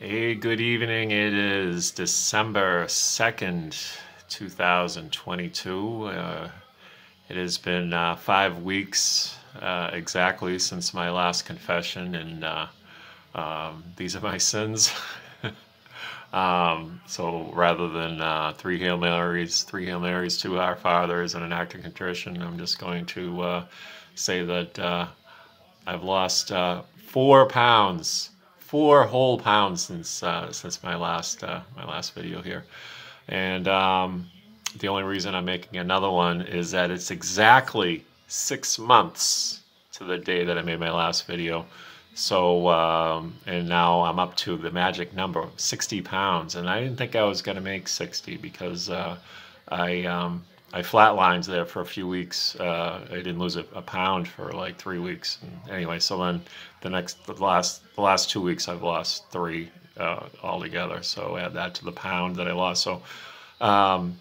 Hey, good evening. It is December 2nd, 2022. It has been 5 weeks exactly since my last confession, and these are my sins. So rather than three Hail Marys, two Our Fathers, and an act of contrition, I'm just going to say that I've lost 4 pounds, 4 whole pounds since my last video here, and the only reason I'm making another one is that it's exactly 6 months to the day that I made my last video. So and now I'm up to the magic number of 60 pounds, and I didn't think I was going to make 60 because I I flatlined there for a few weeks. I didn't lose a pound for like 3 weeks. And anyway, so then the last 2 weeks I've lost three altogether. So add that to the pound that I lost. So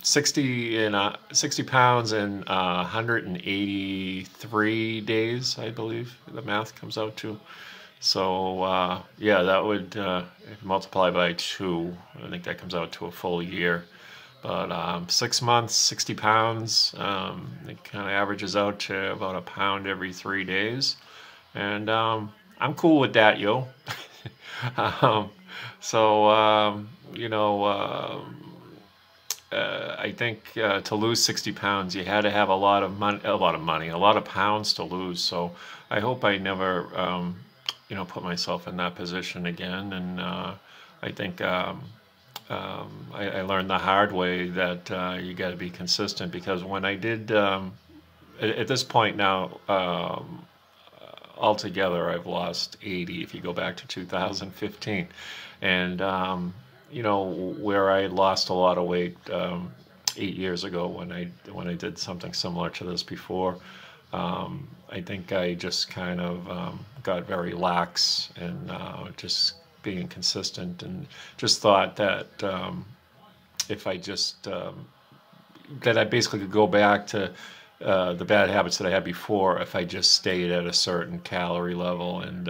60 pounds in 183 days, I believe the math comes out to. So yeah, that would multiply by 2. I think that comes out to a full year. But 6 months, 60 pounds, it kind of averages out to about a pound every 3 days. And I'm cool with that, yo. um, so, I think to lose 60 pounds, you had to have a lot of money, a lot of pounds to lose. So I hope I never, put myself in that position again. And I think I learned the hard way that you got to be consistent, because when I did, at this point now, altogether I've lost 80 if you go back to 2015. And, where I lost a lot of weight 8 years ago when I did something similar to this before, I think I just kind of got very lax and just being consistent, and just thought that if I just that I basically could go back to the bad habits that I had before if I just stayed at a certain calorie level, and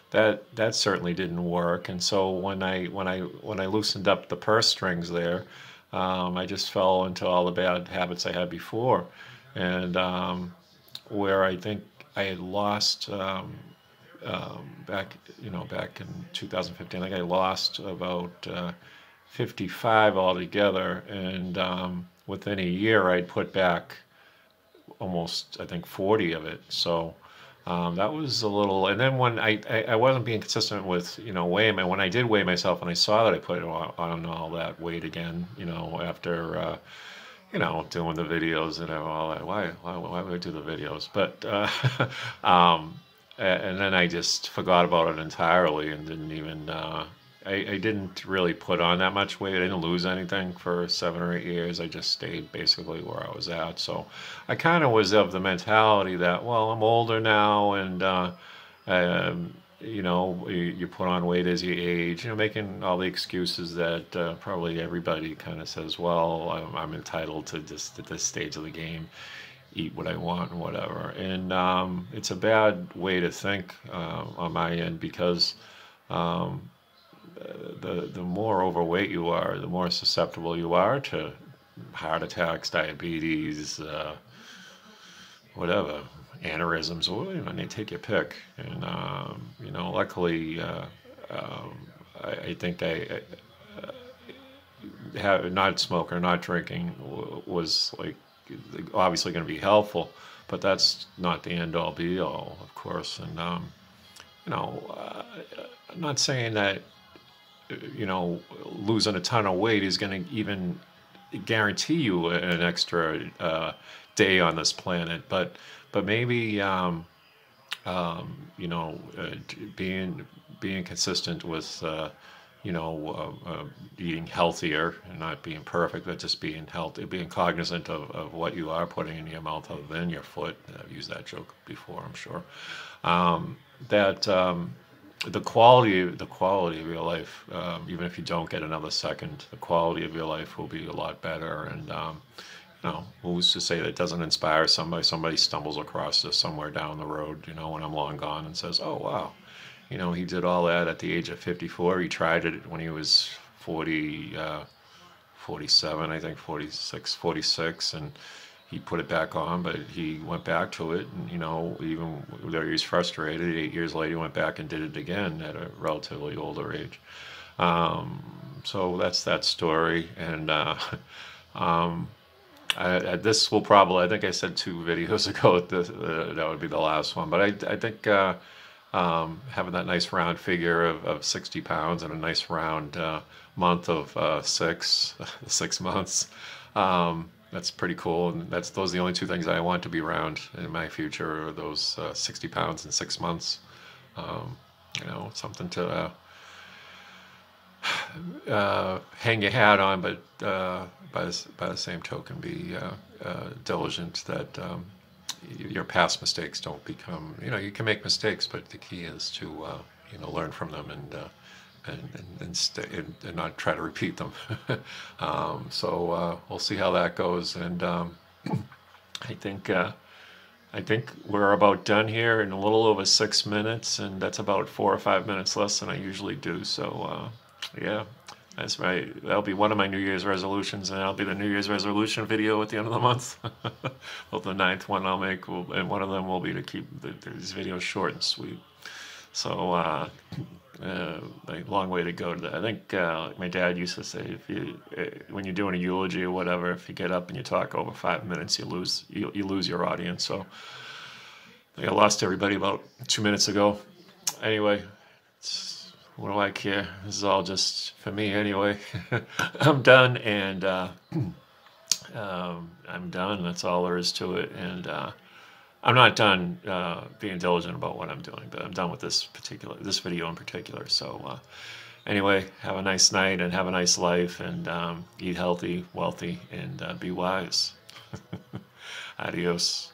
that certainly didn't work. And so when I loosened up the purse strings there, I just fell into all the bad habits I had before, and where I think I had lost. Back in 2015, I think I lost about 55 altogether, and within a year I'd put back almost, I think, 40 of it. So that was a little. And then when I wasn't being consistent with weighing, when I did weigh myself and I saw that I put on all that weight again, after doing the videos and all that. Why would I do the videos? But and then I just forgot about it entirely and didn't even. I didn't really put on that much weight. I didn't lose anything for 7 or 8 years. I just stayed basically where I was at. So I kind of was of the mentality that, well, I'm older now, and you put on weight as you age, making all the excuses that probably everybody kind of says, well, I'm entitled to just at this stage of the game eat what I want and whatever. And it's a bad way to think on my end, because the more overweight you are, the more susceptible you are to heart attacks, diabetes, whatever, aneurysms, or they take your pick. And luckily, I think I have not smoking or not drinking was like obviously going to be helpful, but that's not the end all be all, of course. And I'm not saying that losing a ton of weight is going to even guarantee you an extra day on this planet, but maybe being consistent with eating healthier and not being perfect, but just being healthy, being cognizant of what you are putting in your mouth other than your foot. I've used that joke before, I'm sure. That the quality of your life, even if you don't get another second, the quality of your life will be a lot better. And who's to say that it doesn't inspire somebody? Somebody stumbles across this somewhere down the road, when I'm long gone, and says, "Oh wow, you know, he did all that at the age of 54. He tried it when he was 47, I think, 46, 46, and he put it back on, but he went back to it, and, you know, even though he was frustrated, 8 years later, he went back and did it again at a relatively older age. So that's that story, and this will probably, I think I said 2 videos ago, that would be the last one, but I think having that nice round figure of 60 pounds and a nice round month of 6 months, that's pretty cool. And those are the only 2 things I want to be around in my future, are those 60 pounds in 6 months. You know, something to hang your hat on, but by the same token, be diligent that your past mistakes don't become, you know, you can make mistakes, but the key is to, you know, learn from them and not try to repeat them. So we'll see how that goes. And I think we're about done here in a little over 6 minutes, and that's about 4 or 5 minutes less than I usually do. So yeah, that's right. That'll be one of my New Year's resolutions, and that'll be the New Year's resolution video at the end of the month. Well, the 9th one I'll make, and one of them will be to keep these videos short and sweet. So a long way to go to that. I think like my dad used to say, if you when you're doing a eulogy or whatever, if you get up and you talk over 5 minutes, you lose your audience. So I think I lost everybody about 2 minutes ago. Anyway, what do I care? This is all just for me anyway. I'm done, and I'm done. That's all there is to it. And I'm not done being diligent about what I'm doing, but I'm done with this video in particular. So anyway, have a nice night and have a nice life, and eat healthy, wealthy, and be wise. Adios.